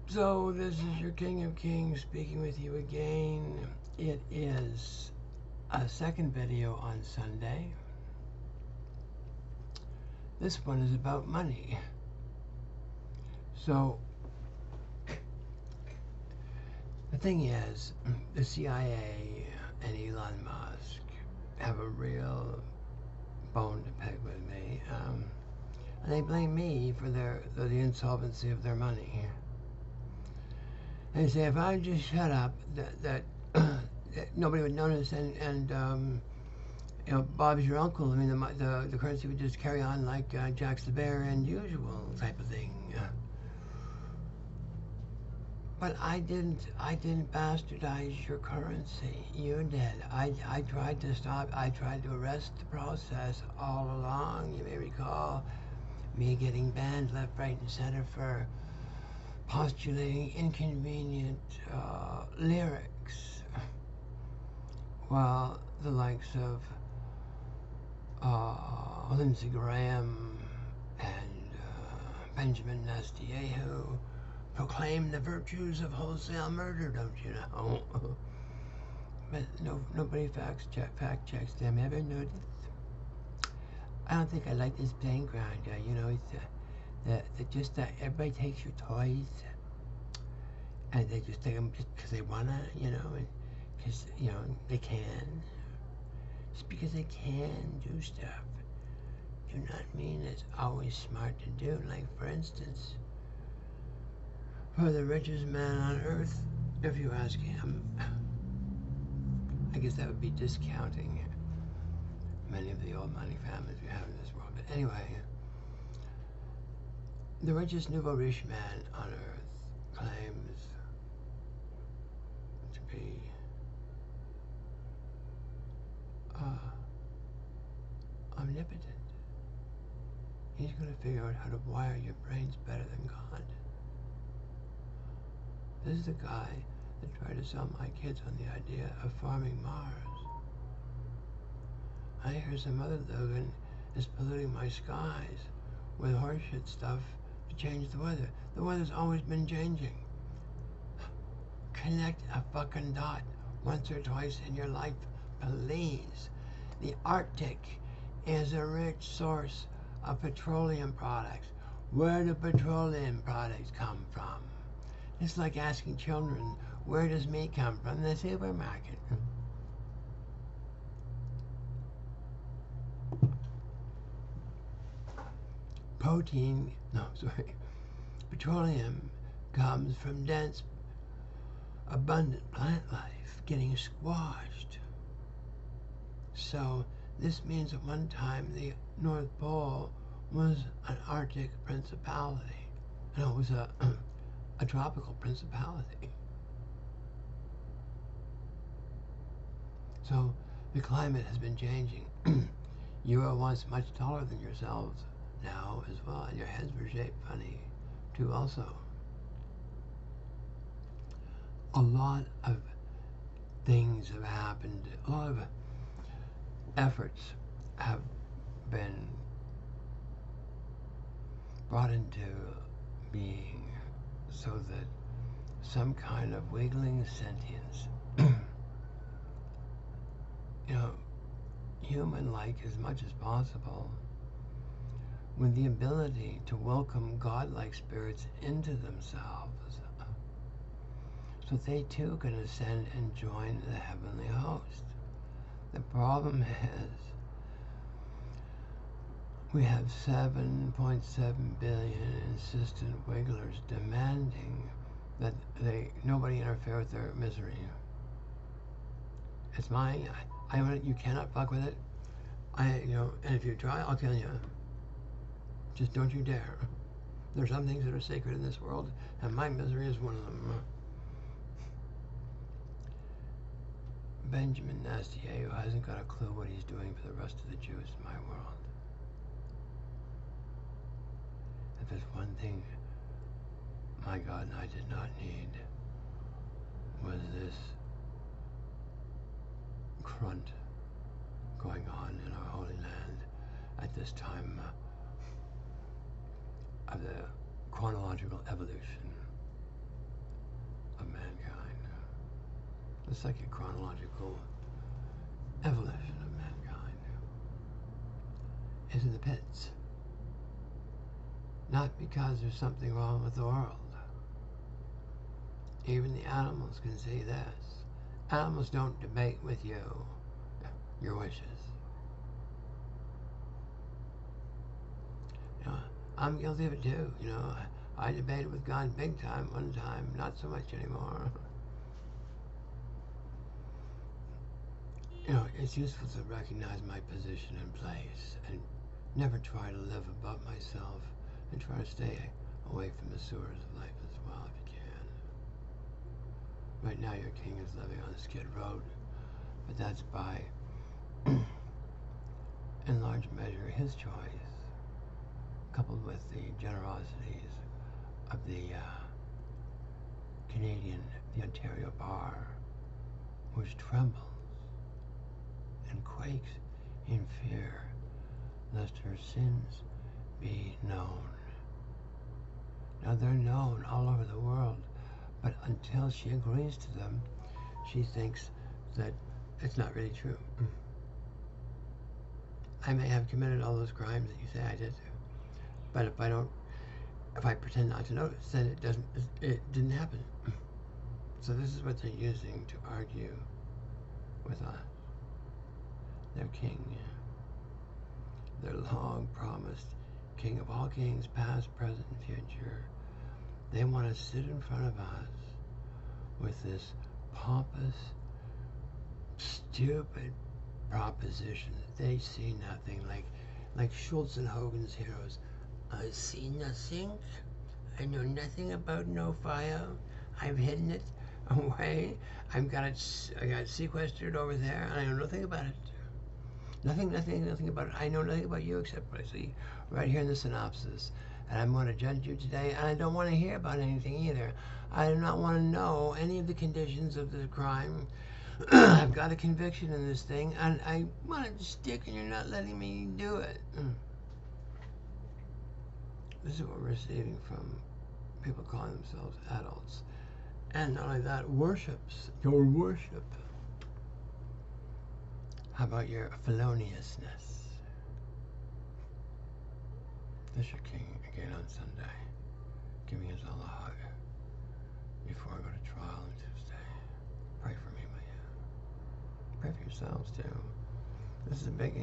So this is your King of Kings speaking with you again. It is a second video on Sunday. This one is about money. So the thing is, the CIA and Elon Musk have a real bone to pick with me. And they blame me for the insolvency of their money. They say if I just shut up, that nobody would notice, and you know, Bob's your uncle. I mean, the currency would just carry on like Jack's the bear and usual type of thing. But I didn't bastardize your currency. You did. I tried to stop. I tried to arrest the process all along. You may recall me getting banned left, right, and center for postulating inconvenient lyrics, while the likes of Lindsey Graham and Benjamin Netanyahu proclaim the virtues of wholesale murder, don't you know? But nobody fact checks them. Ever noticed? I don't think I like this playground. You know, it's just that everybody takes your toys, and they just take them just because they wanna, you know, and because you know they can. Just because they can do stuff, do not mean it's always smart to do. Like for instance, for the richest man on earth, if you ask him, I guess that would be discounting many of the old money families we have in this world. But anyway, the richest nouveau riche man on earth claims to be omnipotent. He's going to figure out how to wire your brains better than God. This is the guy that tried to sell my kids on the idea of farming Mars. I hear some other Logan is polluting my skies with horseshit stuff to change the weather. The weather's always been changing. Connect a fucking dot once or twice in your life, please. The Arctic is a rich source of petroleum products. Where do petroleum products come from? It's like asking children, where does meat come from? The supermarket. Petroleum comes from dense, abundant plant life getting squashed. So this means at one time the North Pole was an Arctic principality. No, it was a tropical principality. So the climate has been changing. You were once much taller than yourselves now as well, and your heads were shaped funny too also. A lot of things have happened. A lot of efforts have been brought into being so that some kind of wiggling sentience, you know, human-like as much as possible, with the ability to welcome godlike spirits into themselves, so they too can ascend and join the heavenly host. The problem is we have 7.7 billion insistent wigglers demanding that nobody interfere with their misery. It's mine. I own it. You cannot fuck with it. You know, and if you try, I'll kill you. Just don't you dare. There's some things that are sacred in this world, and my misery is one of them. Benjamin Netanyahu hasn't got a clue what he's doing for the rest of the Jews in my world. If there's one thing my God and I did not need, was this crunt going on in our Holy Land at this time of the chronological evolution. the second chronological evolution of mankind is in the pits. Not because there's something wrong with the world. Even the animals can see this. Animals don't debate with you your wishes. You know, I'm guilty of it too. You know, I debated with God big time one time, not so much anymore. You know, it's useful to recognize my position and place and never try to live above myself and try to stay away from the sewers of life as well if you can. Right now your king is living on Skid Road, but that's by, in large measure, his choice, coupled with the generosities of the the Ontario Bar, which trembles and quakes in fear lest her sins be known. Now they're known all over the world, but until she agrees to them, she thinks that it's not really true. I may have committed all those crimes that you say I did, but if I pretend not to notice, then it didn't happen. So this is what they're using to argue with us. Their king, their long promised king of all kings, past, present, and future. They want to sit in front of us with this pompous, stupid proposition that they see nothing, like Schultz and Hogan's heroes. I see nothing. I know nothing about no fire. I've hidden it away. I got it sequestered over there, and I know nothing about it. Nothing about it. I know nothing about you except what I see right here in the synopsis. And I'm going to judge you today, and I don't want to hear about anything either. I do not want to know any of the conditions of the crime. I've got a conviction in this thing, and I want it to stick, and you're not letting me do it. This is what we're receiving from people calling themselves adults. And not only that, your worship. How about your feloniousness? This is your king again on Sunday, giving us all a hug before I go to trial on Tuesday. Pray for me, will you? Pray for yourselves too. This is a big